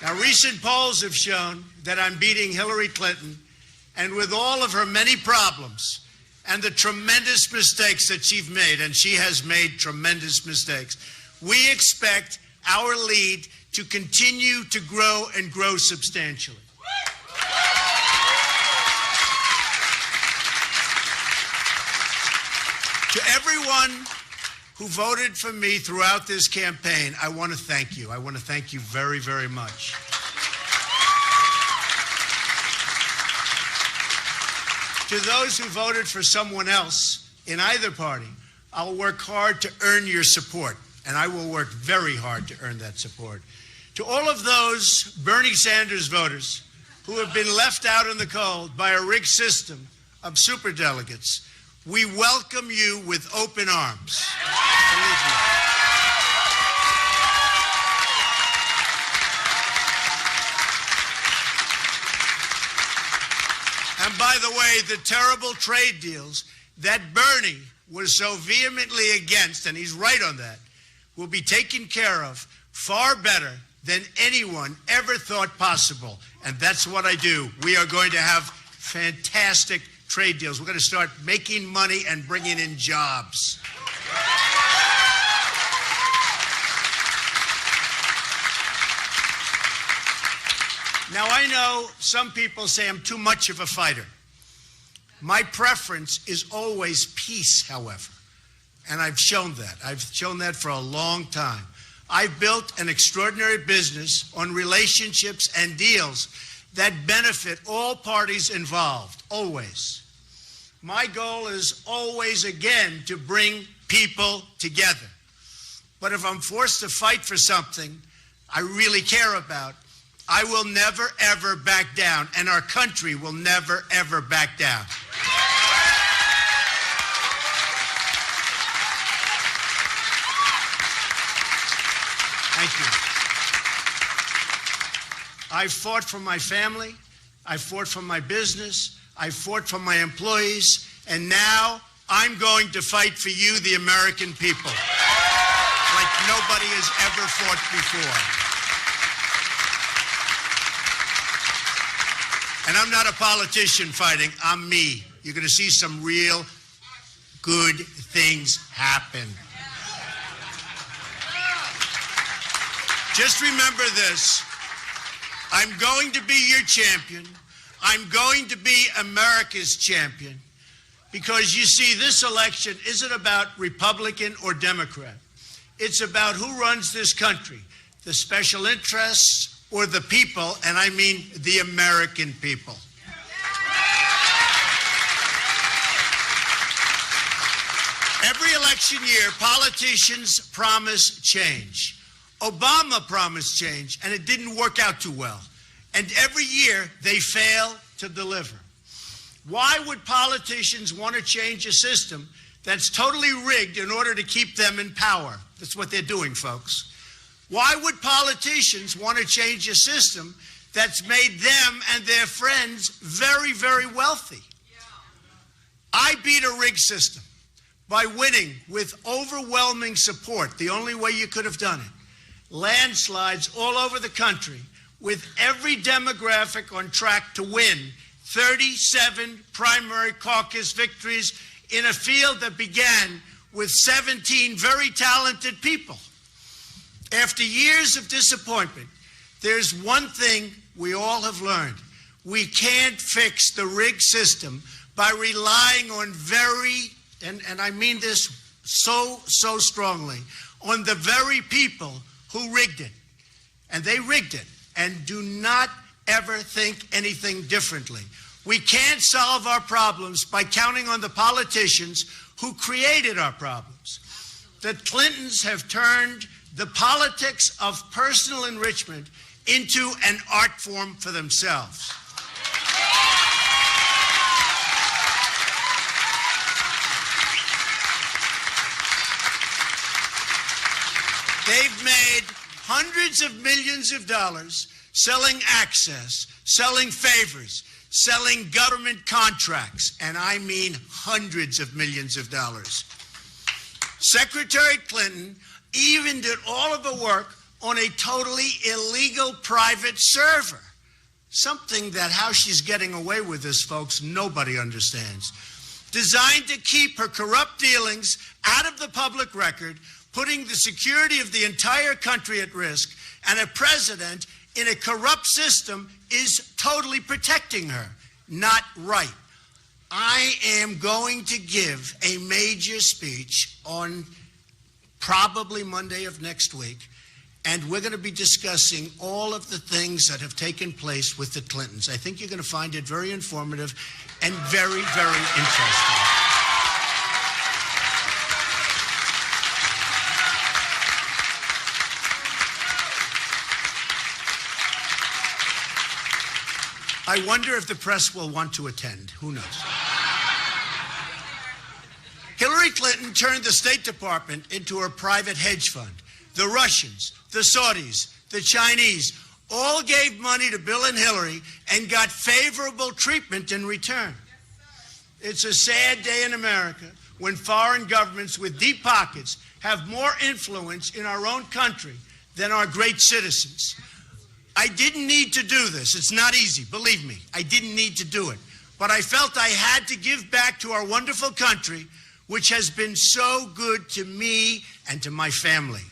Now, recent polls have shown that I'm beating Hillary Clinton, and with all of her many problems and the tremendous mistakes that she's made, and she has made tremendous mistakes, we expect our lead to continue to grow and grow substantially. To everyone who voted for me throughout this campaign, I want to thank you. I want to thank you very, very much. To those who voted for someone else in either party, I'll work hard to earn your support, and I will work very hard to earn that support. To all of those Bernie Sanders voters who have been left out in the cold by a rigged system of superdelegates, we welcome you with open arms. Believe me. And by the way, the terrible trade deals that Bernie was so vehemently against, and he's right on that, will be taken care of far better than anyone ever thought possible. And that's what I do. We are going to have fantastic trade deals. We're going to start making money and bringing in jobs. Now, I know some people say I'm too much of a fighter. My preference is always peace, however, and I've shown that. I've shown that for a long time. I've built an extraordinary business on relationships and deals that benefit all parties involved, always. My goal is always, again, to bring people together. But if I'm forced to fight for something I really care about, I will never, ever back down, and our country will never, ever back down. Thank you. I fought for my family. I fought for my business. I fought for my employees. And now I'm going to fight for you, the American people, like nobody has ever fought before. And I'm not a politician fighting. I'm me. You're going to see some real good things happen. Just remember this. I'm going to be your champion. I'm going to be America's champion. Because you see, this election isn't about Republican or Democrat. It's about who runs this country, the special interests or the people, and I mean the American people. Every election year, politicians promise change. Obama promised change, and it didn't work out too well. And every year, they fail to deliver. Why would politicians want to change a system that's totally rigged in order to keep them in power? That's what they're doing, folks. Why would politicians want to change a system that's made them and their friends very, very wealthy? I beat a rigged system by winning with overwhelming support, the only way you could have done it. Landslides all over the country, with every demographic on track to win 37 primary caucus victories in a field that began with 17 very talented people. After years of disappointment, there's one thing we all have learned. We can't fix the rigged system by relying on and I mean this so strongly, on the very people who rigged it. And they rigged it. And do not ever think anything differently. We can't solve our problems by counting on the politicians who created our problems. The Clintons have turned the politics of personal enrichment into an art form for themselves. They've made hundreds of millions of dollars selling access, selling favors, selling government contracts, and I mean hundreds of millions of dollars. Secretary Clinton even did all of the work on a totally illegal private server. Something that how she's getting away with this, folks, nobody understands. Designed to keep her corrupt dealings out of the public record, putting the security of the entire country at risk, and a president in a corrupt system is totally protecting her. Not right. I am going to give a major speech on probably Monday of next week, and we're going to be discussing all of the things that have taken place with the Clintons. I think you're going to find it very informative and very, very interesting. I wonder if the press will want to attend. Who knows? Hillary Clinton turned the State Department into her private hedge fund. The Russians, the Saudis, the Chinese all gave money to Bill and Hillary and got favorable treatment in return. It's a sad day in America when foreign governments with deep pockets have more influence in our own country than our great citizens. I didn't need to do this. It's not easy, believe me. I didn't need to do it. But I felt I had to give back to our wonderful country, which has been so good to me and to my family.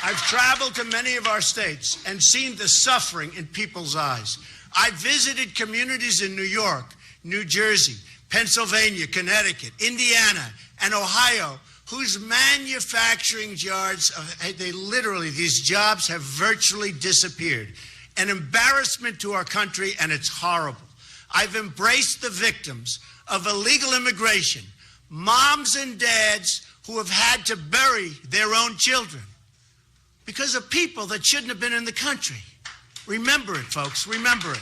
I've traveled to many of our states and seen the suffering in people's eyes. I've visited communities in New York, New Jersey, Pennsylvania, Connecticut, Indiana, and Ohio, whose manufacturing jobs, these jobs have virtually disappeared. An embarrassment to our country, and it's horrible. I've embraced the victims of illegal immigration, moms and dads who have had to bury their own children because of people that shouldn't have been in the country. Remember it, folks, remember it.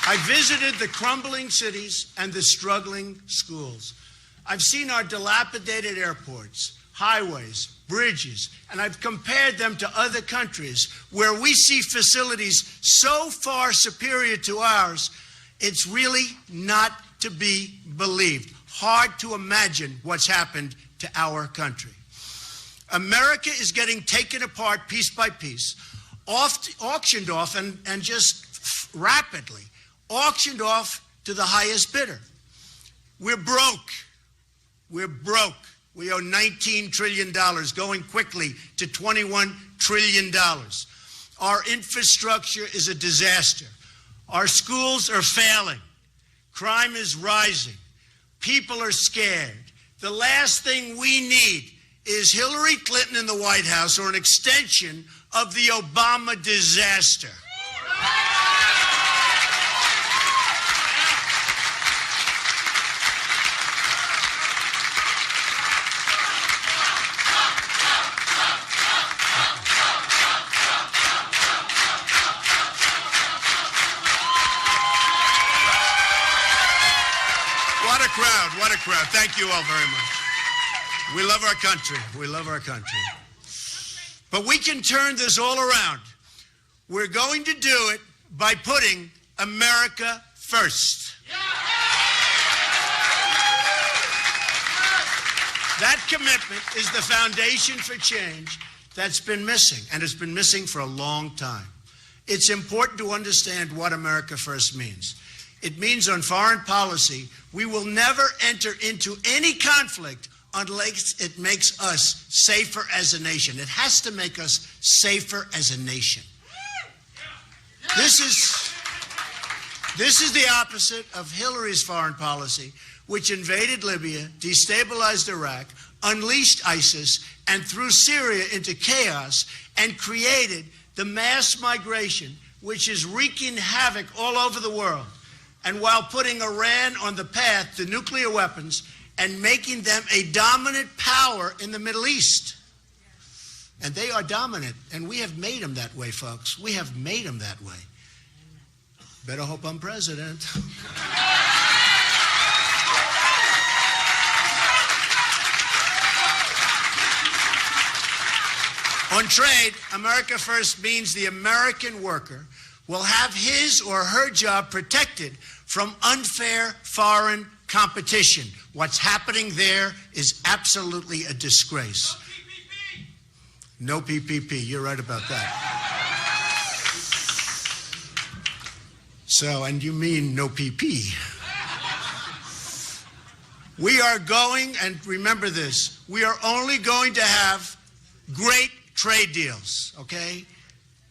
I visited the crumbling cities and the struggling schools. I've seen our dilapidated airports, highways, bridges, and I've compared them to other countries where we see facilities so far superior to ours, it's really not to be believed. Hard to imagine what's happened to our country. America is getting taken apart piece by piece, auctioned off, and just rapidly auctioned off to the highest bidder. We're broke. We're broke. We owe $19 trillion, going quickly to $21 trillion. Our infrastructure is a disaster. Our schools are failing. Crime is rising. People are scared. The last thing we need is Hillary Clinton in the White House or an extension of the Obama disaster. What a crowd. Thank you all very much. We love our country. We love our country. But we can turn this all around. We're going to do it by putting America first. That commitment is the foundation for change that's been missing, and it's been missing for a long time. It's important to understand what America first means. It means on foreign policy, we will never enter into any conflict unless it makes us safer as a nation. It has to make us safer as a nation. This is the opposite of Hillary's foreign policy, which invaded Libya, destabilized Iraq, unleashed ISIS, and threw Syria into chaos and created the mass migration, which is wreaking havoc all over the world. And while putting Iran on the path to nuclear weapons and making them a dominant power in the Middle East. And they are dominant, and we have made them that way, folks. We have made them that way. Better hope I'm president. On trade, America First means the American worker will have his or her job protected from unfair foreign competition. What's happening there is absolutely a disgrace. No PPP. You're right about that. So, and you mean no PP. We are going, and remember this, we are only going to have great trade deals, okay?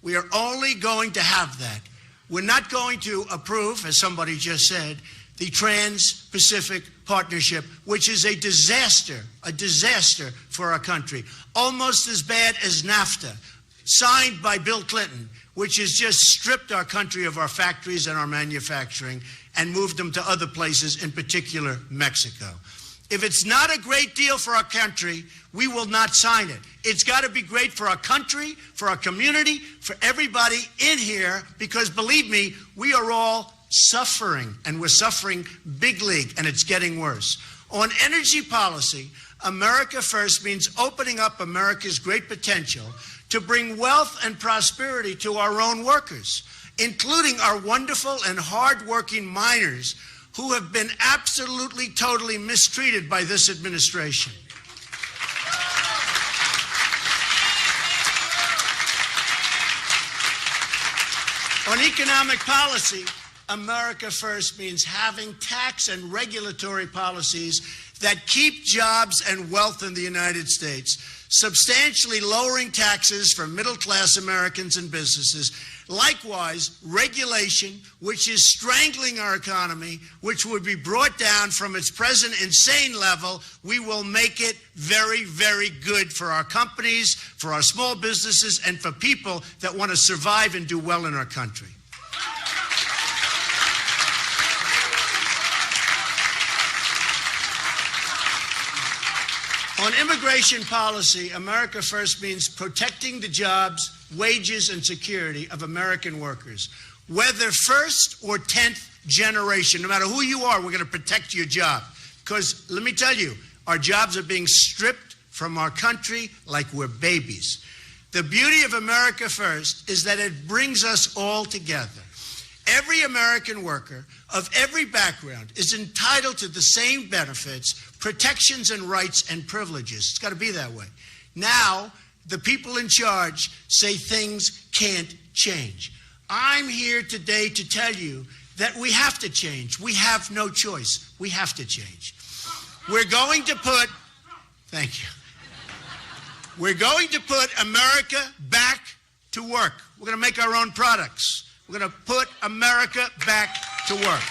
We are only going to have that. We're not going to approve, as somebody just said, the Trans-Pacific Partnership, which is a disaster for our country. Almost as bad as NAFTA, signed by Bill Clinton, which has just stripped our country of our factories and our manufacturing and moved them to other places, in particular Mexico. If it's not a great deal for our country, we will not sign it. It's got to be great for our country, for our community, for everybody in here, because believe me, we are all suffering, and we're suffering big league, and it's getting worse. On energy policy, America First means opening up America's great potential to bring wealth and prosperity to our own workers, including our wonderful and hardworking miners who have been absolutely, totally mistreated by this administration. On economic policy, America First means having tax and regulatory policies that keep jobs and wealth in the United States, substantially lowering taxes for middle-class Americans and businesses. Likewise, regulation, which is strangling our economy, which would be brought down from its present insane level, we will make it very, very good for our companies, for our small businesses, and for people that want to survive and do well in our country. On immigration policy, America First means protecting the jobs, wages, and security of American workers. Whether first or 10th generation, no matter who you are, we're going to protect your job. Because let me tell you, our jobs are being stripped from our country like we're babies. The beauty of America First is that it brings us all together. Every American worker of every background is entitled to the same benefits, protections, and rights and privileges. It's got to be that way. Now, the people in charge say things can't change. I'm here today to tell you that we have to change. We have no choice. We have to change. We're going to put, thank you. We're going to put America back to work. We're going to make our own products. We're going to put America back to work.